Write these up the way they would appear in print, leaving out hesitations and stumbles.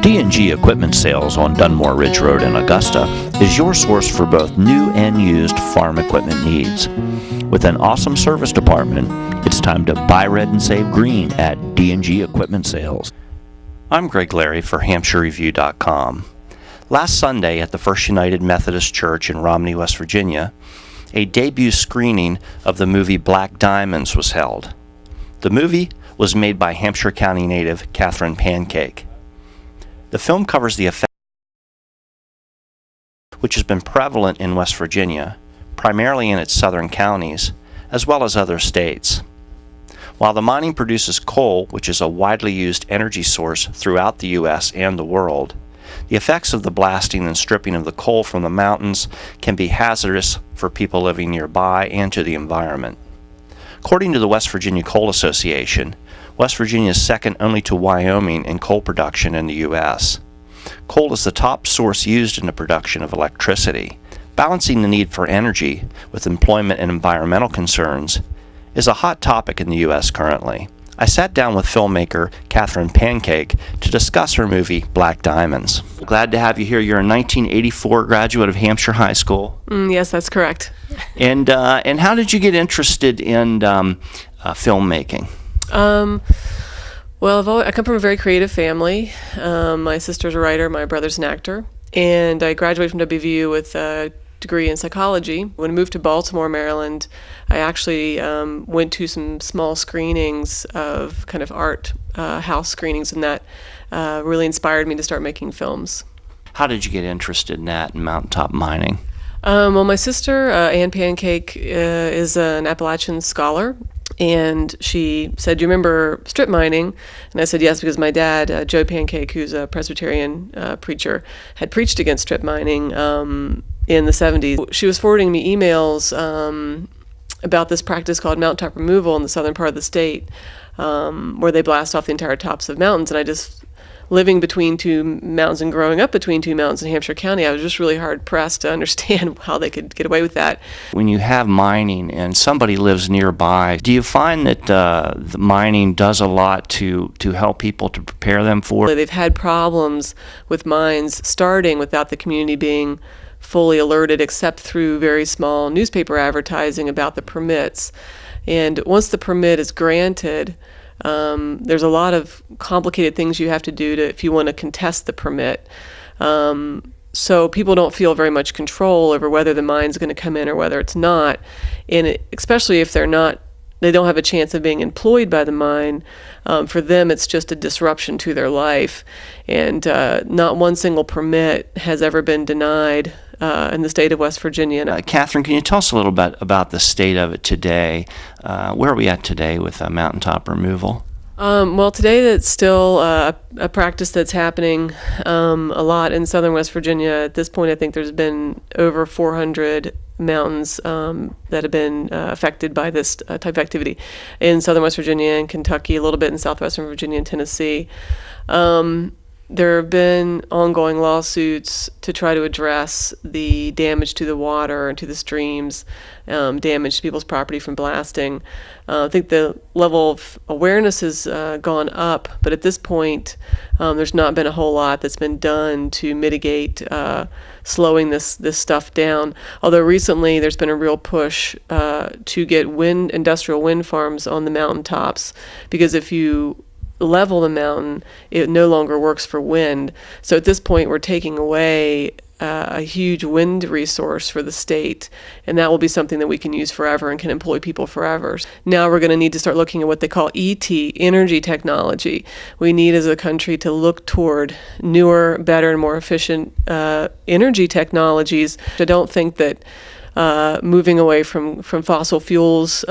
D&G Equipment Sales on Dunmore Ridge Road in Augusta is your source for both new and used farm equipment needs. With an awesome service department, it's time to buy red and save green at D&G Equipment Sales. I'm Greg Larry for HampshireReview.com. Last Sunday at the First United Methodist Church in Romney, West Virginia, a debut screening of the movie Black Diamonds was held. The movie was made by Hampshire County native Catherine Pancake. The film covers the effect which has been prevalent in West Virginia, primarily in its southern counties, as well as other states. While the mining produces coal, which is a widely used energy source throughout the U.S. and the world, the effects of the blasting and stripping of the coal from the mountains can be hazardous for people living nearby and to the environment. According to the West Virginia Coal Association, West Virginia is second only to Wyoming in coal production in the U.S. Coal is the top source used in the production of electricity. Balancing the need for energy with employment and environmental concerns is a hot topic in the U.S. currently. I sat down with filmmaker Catherine Pancake to discuss her movie Black Diamonds. Glad to have you here. You're a 1984 graduate of Hampshire High School. Yes, that's correct. And how did you get interested in filmmaking? Well, I come from a very creative family. My sister's a writer, my brother's an actor, and I graduated from WVU with a degree in psychology. When I moved to Baltimore, Maryland, I actually went to some small screenings of kind of art house screenings, and that really inspired me to start making films. How did you get interested in that and mountaintop mining? Well, my sister, Ann Pancake, is an Appalachian scholar, and she said, "Do you remember strip mining?" And I said, "Yes," because my dad, Joe Pancake, who's a Presbyterian preacher, had preached against strip mining in the 70s. She was forwarding me emails about this practice called mountaintop removal in the southern part of the state, where they blast off the entire tops of mountains. And I just, living between two mountains and growing up between two mountains in Hampshire County, I was just really hard pressed to understand how they could get away with that. When you have mining and somebody lives nearby, do you find that the mining does a lot to help people to prepare them for it? They've had problems with mines starting without the community being fully alerted, except through very small newspaper advertising about the permits. And once the permit is granted, there's a lot of complicated things you have to do if you want to contest the permit. So people don't feel very much control over whether the mine's going to come in or whether it's not. And especially if they don't have a chance of being employed by the mine, for them it's just a disruption to their life. And not one single permit has ever been denied in the state of West Virginia. Catherine, can you tell us a little bit about the state of it today? Where are we at today with mountaintop removal? Well, today that's still a practice that's happening a lot in southern West Virginia. At this point, I think there's been over 400 mountains that have been affected by this type of activity in southern West Virginia and Kentucky, a little bit in southwestern Virginia and Tennessee. There have been ongoing lawsuits to try to address the damage to the water and to the streams, damage to people's property from blasting. I think the level of awareness has gone up, but at this point, there's not been a whole lot that's been done to mitigate slowing this stuff down. Although recently there's been a real push to get industrial wind farms on the mountaintops, because if you level the mountain, it no longer works for wind. So at this point, we're taking away a huge wind resource for the state, and that will be something that we can use forever and can employ people forever. Now we're going to need to start looking at what they call ET, energy technology. We need as a country to look toward newer, better, and more efficient energy technologies. I don't think that moving away from fossil fuels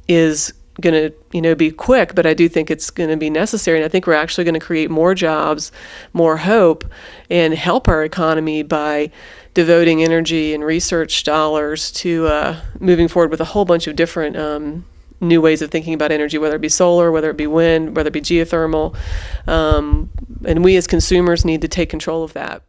is going to be quick, but I do think it's going to be necessary, and I think we're actually going to create more jobs, more hope, and help our economy by devoting energy and research dollars to moving forward with a whole bunch of different new ways of thinking about energy, whether it be solar, whether it be wind, whether it be geothermal, and we as consumers need to take control of that.